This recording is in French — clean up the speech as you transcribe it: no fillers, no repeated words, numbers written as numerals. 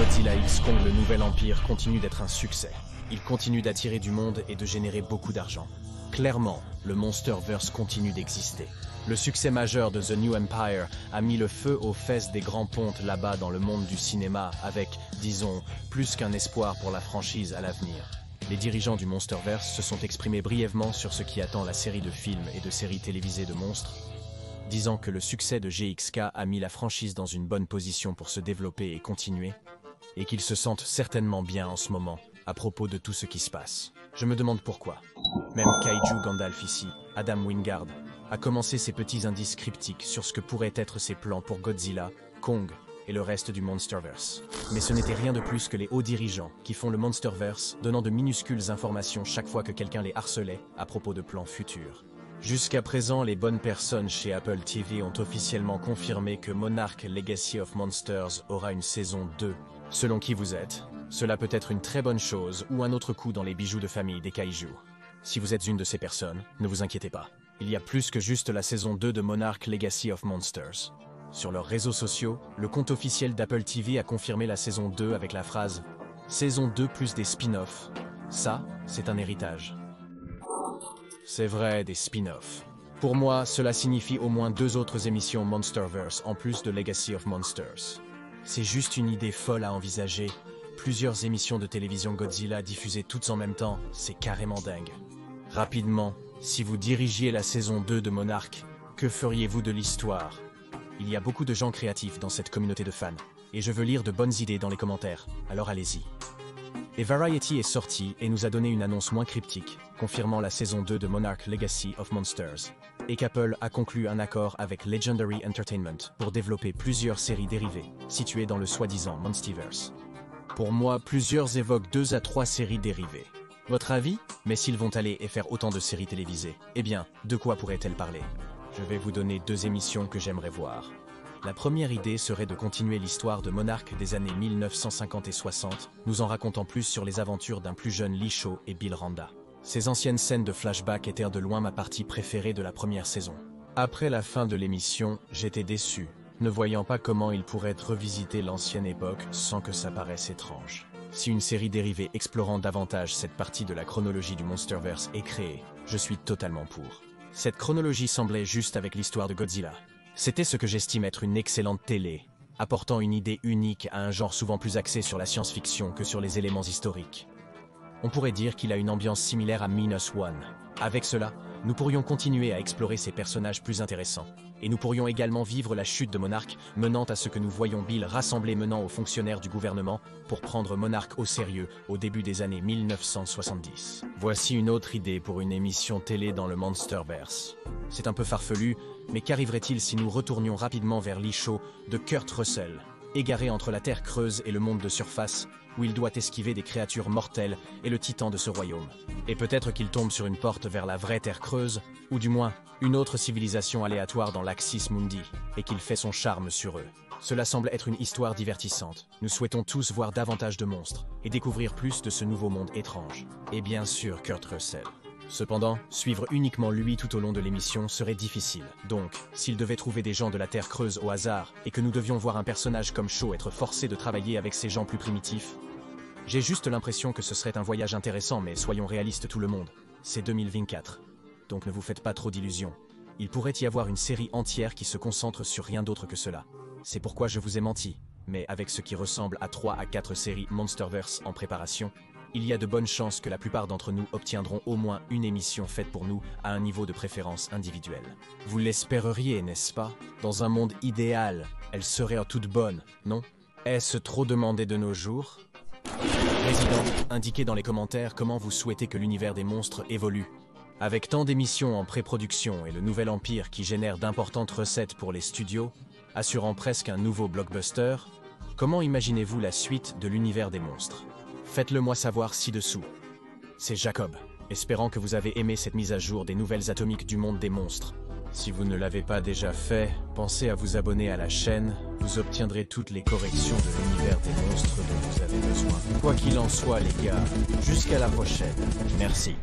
Godzilla x Kong, le nouvel empire, continue d'être un succès. Il continue d'attirer du monde et de générer beaucoup d'argent. Clairement, le Monsterverse continue d'exister. Le succès majeur de The New Empire a mis le feu aux fesses des grands pontes là-bas dans le monde du cinéma avec, disons, plus qu'un espoir pour la franchise à l'avenir. Les dirigeants du Monsterverse se sont exprimés brièvement sur ce qui attend la série de films et de séries télévisées de monstres, disant que le succès de GXK a mis la franchise dans une bonne position pour se développer et continuer, et qu'ils se sentent certainement bien en ce moment à propos de tout ce qui se passe. Je me demande pourquoi. Même Kaiju Gandalf ici, Adam Wingard, a commencé ses petits indices cryptiques sur ce que pourraient être ses plans pour Godzilla, Kong et le reste du Monsterverse. Mais ce n'était rien de plus que les hauts dirigeants qui font le Monsterverse, donnant de minuscules informations chaque fois que quelqu'un les harcelait à propos de plans futurs. Jusqu'à présent, les bonnes personnes chez Apple TV ont officiellement confirmé que Monarch Legacy of Monsters aura une saison 2. Selon qui vous êtes, cela peut être une très bonne chose ou un autre coup dans les bijoux de famille des Kaiju. Si vous êtes une de ces personnes, ne vous inquiétez pas. Il y a plus que juste la saison 2 de Monarch Legacy of Monsters. Sur leurs réseaux sociaux, le compte officiel d'Apple TV a confirmé la saison 2 avec la phrase « Saison 2 plus des spin-offs. Ça, c'est un héritage. » C'est vrai, des spin-offs. Pour moi, cela signifie au moins 2 autres émissions Monsterverse en plus de Legacy of Monsters. C'est juste une idée folle à envisager. Plusieurs émissions de télévision Godzilla diffusées toutes en même temps, c'est carrément dingue. Rapidement, si vous dirigiez la saison 2 de Monarch, que feriez-vous de l'histoire? Il y a beaucoup de gens créatifs dans cette communauté de fans, et je veux lire de bonnes idées dans les commentaires, alors allez-y. Et Variety est sorti et nous a donné une annonce moins cryptique, confirmant la saison 2 de Monarch Legacy of Monsters, et qu'Apple a conclu un accord avec Legendary Entertainment pour développer plusieurs séries dérivées, situées dans le soi-disant Monsterverse. Pour moi, plusieurs évoquent 2 à 3 séries dérivées. Votre avis? Mais s'ils vont aller et faire autant de séries télévisées, eh bien, de quoi pourraient-elles parler? Je vais vous donner 2 émissions que j'aimerais voir. La première idée serait de continuer l'histoire de Monarch des années 1950 et 60, nous en racontant plus sur les aventures d'un plus jeune Lee Shaw et Bill Randa. Ces anciennes scènes de flashback étaient de loin ma partie préférée de la première saison. Après la fin de l'émission, j'étais déçu, ne voyant pas comment il pourrait revisiter l'ancienne époque sans que ça paraisse étrange. Si une série dérivée explorant davantage cette partie de la chronologie du Monsterverse est créée, je suis totalement pour. Cette chronologie semblait juste avec l'histoire de Godzilla. C'était ce que j'estime être une excellente télé, apportant une idée unique à un genre souvent plus axé sur la science-fiction que sur les éléments historiques. On pourrait dire qu'il a une ambiance similaire à Minus One. Avec cela, nous pourrions continuer à explorer ces personnages plus intéressants. Et nous pourrions également vivre la chute de Monarch, menant à ce que nous voyons Bill rassemblé menant aux fonctionnaires du gouvernement pour prendre Monarch au sérieux au début des années 1970. Voici une autre idée pour une émission télé dans le Monsterverse. C'est un peu farfelu, mais qu'arriverait-il si nous retournions rapidement vers Lee Shaw de Kurt Russell, égaré entre la Terre creuse et le monde de surface, où il doit esquiver des créatures mortelles et le titan de ce royaume. Et peut-être qu'il tombe sur une porte vers la vraie Terre creuse, ou du moins, une autre civilisation aléatoire dans l'Axis Mundi, et qu'il fait son charme sur eux. Cela semble être une histoire divertissante. Nous souhaitons tous voir davantage de monstres, et découvrir plus de ce nouveau monde étrange. Et bien sûr, Kurt Russell. Cependant, suivre uniquement lui tout au long de l'émission serait difficile. Donc, s'il devait trouver des gens de la Terre creuse au hasard, et que nous devions voir un personnage comme Shaw être forcé de travailler avec ces gens plus primitifs, j'ai juste l'impression que ce serait un voyage intéressant, mais soyons réalistes tout le monde. C'est 2024. Donc ne vous faites pas trop d'illusions. Il pourrait y avoir une série entière qui se concentre sur rien d'autre que cela. C'est pourquoi je vous ai menti. Mais avec ce qui ressemble à 3 à 4 séries Monsterverse en préparation, il y a de bonnes chances que la plupart d'entre nous obtiendront au moins une émission faite pour nous à un niveau de préférence individuel. Vous l'espéreriez, n'est-ce pas? Dans un monde idéal, elle serait toute bonne, non? Est-ce trop demandé de nos jours? Président, indiquez dans les commentaires comment vous souhaitez que l'univers des monstres évolue. Avec tant d'émissions en pré-production et le nouvel empire qui génère d'importantes recettes pour les studios, assurant presque un nouveau blockbuster, comment imaginez-vous la suite de l'univers des monstres? Faites-le moi savoir ci-dessous. C'est Jacob, espérant que vous avez aimé cette mise à jour des nouvelles atomiques du monde des monstres. Si vous ne l'avez pas déjà fait, pensez à vous abonner à la chaîne, vous obtiendrez toutes les corrections de l'univers des monstres dont vous avez besoin. Quoi qu'il en soit les gars, jusqu'à la prochaine. Merci.